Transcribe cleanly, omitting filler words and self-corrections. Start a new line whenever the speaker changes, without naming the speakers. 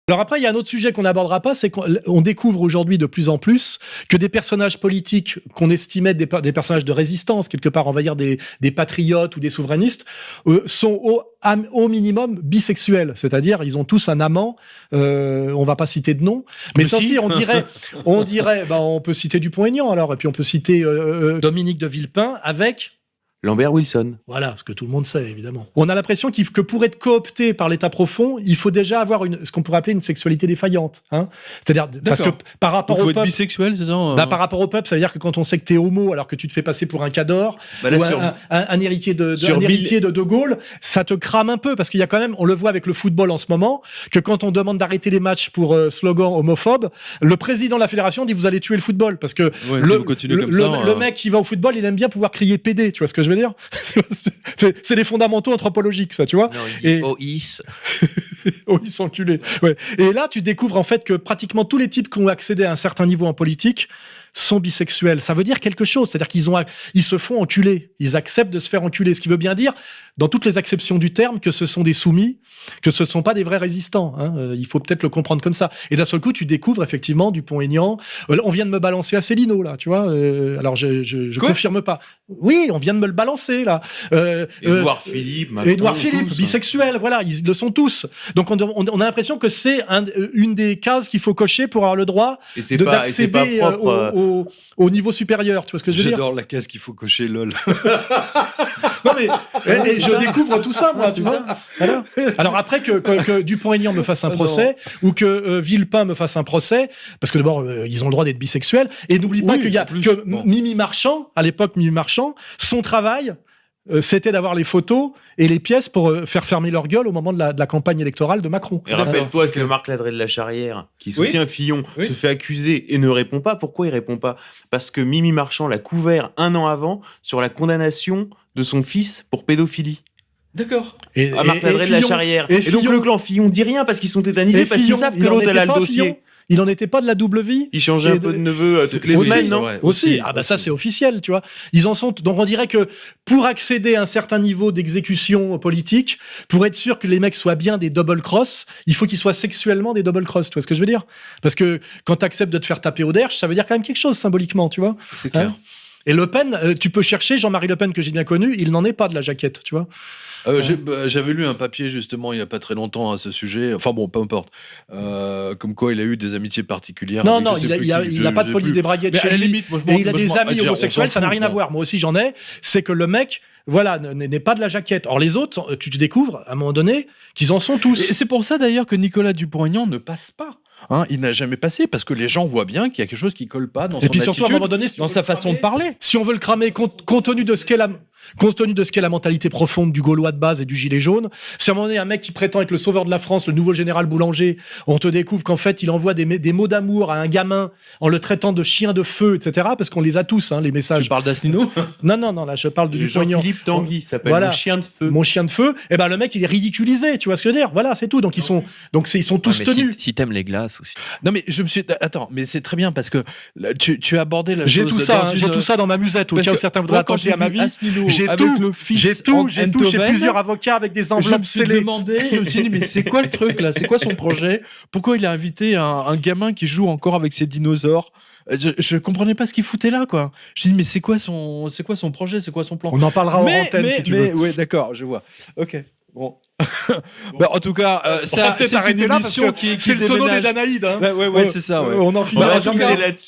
Alors après, il y a un autre sujet qu'on n'abordera pas, c'est qu'on découvre aujourd'hui de plus en plus que des personnages politiques qu'on estimait des personnages de résistance, quelque part, on va dire des patriotes ou des souverainistes, sont au minimum bisexuels. C'est-à-dire, ils ont tous un amant, on va pas citer de nom, mais ça aussi, on dirait, on peut citer Dupont-Aignan alors, et puis on peut citer Dominique de Villepin avec...
Lambert Wilson.
Voilà, ce que tout le monde sait, évidemment. On a l'impression que pour être coopté par l'État profond, il faut déjà avoir ce qu'on pourrait appeler une sexualité défaillante. Hein. C'est-à-dire, parce que par rapport au peuple...
bisexuel, c'est ça
par rapport au peuple, ça veut dire que quand on sait que t'es homo, alors que tu te fais passer pour un cador, ou un héritier de Gaulle, ça te crame un peu, parce qu'il y a quand même, on le voit avec le football en ce moment, que quand on demande d'arrêter les matchs pour slogan homophobe, le président de la fédération dit vous allez tuer le football, parce que le mec qui va au football, il aime bien pouvoir crier PD, tu vois ce que je veux dire. C'est les fondamentaux anthropologiques, ça, tu vois.
OIS.
OIS enculé. Ouais. Et là, tu découvres en fait que pratiquement tous les types qui ont accédé à un certain niveau en politique sont bisexuels. Ça veut dire quelque chose. C'est-à-dire qu'ils se font enculer. Ils acceptent de se faire enculer. Ce qui veut bien dire, dans toutes les acceptions du terme, que ce sont des soumis, que ce ne sont pas des vrais résistants. Hein. Il faut peut-être le comprendre comme ça. Et d'un seul coup, tu découvres effectivement Dupont-Aignan. On vient de me balancer Asselineau, là, tu vois. Alors, je confirme pas. Oui, on vient de me le balancer, là.
Édouard Philippe.
Édouard Philippe, bisexuel, voilà, ils le sont tous. Donc, on a l'impression que c'est une des cases qu'il faut cocher pour avoir le droit d'accéder au niveau supérieur. Tu vois ce que je veux dire ?
J'adore la case qu'il faut cocher, lol.
Non mais je découvre tout ça, moi, tu vois. Voilà. Alors après que Dupont-Aignan me fasse un procès ou que Villepin me fasse un procès, parce que d'abord ils ont le droit d'être bisexuels. Et n'oublie pas qu'il y a Mimi Marchand, à l'époque Mimi Marchand, son travail. C'était d'avoir les photos et les pièces pour faire fermer leur gueule au moment de la campagne électorale de Macron.
Et rappelle-toi que Marc Ladré de la Charrière, qui soutient Fillon, se fait accuser et ne répond pas. Pourquoi il répond pas ? Parce que Mimi Marchand l'a couvert un an avant sur la condamnation de son fils pour pédophilie.
D'accord.
À Marc Ladré de la Charrière. Et donc le clan Fillon dit rien parce qu'ils sont tétanisés, parce qu'ils savent que l'autre a le dossier.
Il n'en était pas de la double vie.
Il changeait un peu de neveu toutes les semaines, non ?
Aussi. Ah bah ça c'est officiel, tu vois. Ils en sont. Donc on dirait que pour accéder à un certain niveau d'exécution politique, pour être sûr que les mecs soient bien des double cross, il faut qu'ils soient sexuellement des double cross. Tu vois ce que je veux dire ? Parce que quand tu acceptes de te faire taper au derche, ça veut dire quand même quelque chose symboliquement, tu vois.
C'est clair.
Et Le Pen, tu peux chercher Jean-Marie Le Pen que j'ai bien connu, il n'en est pas de la jaquette, tu vois.
J'avais lu un papier justement il n'y a pas très longtemps à ce sujet, enfin bon, peu importe, comme quoi il a eu des amitiés particulières.
Non, il n'a pas de police des braguettes chez lui. Et il a des amis homosexuels, ça n'a rien à voir. Moi aussi j'en ai. C'est que le mec, voilà, n'est pas de la jaquette. Or les autres, tu te découvres à un moment donné qu'ils en sont tous.
Et c'est pour ça d'ailleurs que Nicolas Dupont-Aignan ne passe pas. Hein, il n'a jamais passé parce que les gens voient bien qu'il y a quelque chose qui colle pas dans son attitude, surtout, à un moment donné, dans sa façon de parler.
Si on veut le cramer, compte tenu de ce qu'est la mentalité profonde du Gaulois de base et du gilet jaune, si à un moment donné un mec qui prétend être le sauveur de la France, le nouveau général Boulanger, on te découvre qu'en fait il envoie des mots d'amour à un gamin en le traitant de chien de feu, etc. Parce qu'on les a tous, hein, les messages.
Tu parles d'Asselineau ?
Non, là je parle de Dupont-Aignan.
Jean-Philippe Tanguy s'appelle mon chien de feu.
Mon chien de feu. Et ben le mec il est ridiculisé, tu vois ce que je veux dire ? Voilà, c'est tout. Donc ils sont tous tenus.
Si t'aimes les glaces aussi.
Non mais attends, mais c'est très bien parce que là, tu as abordé la chose.
J'ai tout ça dans ma musette au cas où certains voudraient attenter à ma vie. J'ai plusieurs avocats avec des enveloppes scellées.
Je me suis dit mais c'est quoi le truc là ? C'est quoi son projet ? Pourquoi il a invité un gamin qui joue encore avec ses dinosaures ? Je comprenais pas ce qu'il foutait là, quoi. Je me dis mais c'est quoi son projet ? C'est quoi son plan ?
On en parlera en antenne si tu veux.
Ouais, d'accord, je vois. Ok. Bon. En tout cas, ça, c'est une émission qui
c'est le tonneau des Danaïdes. Hein.
Ouais, c'est ça. Ouais.
On en finira jamais
là-dessus.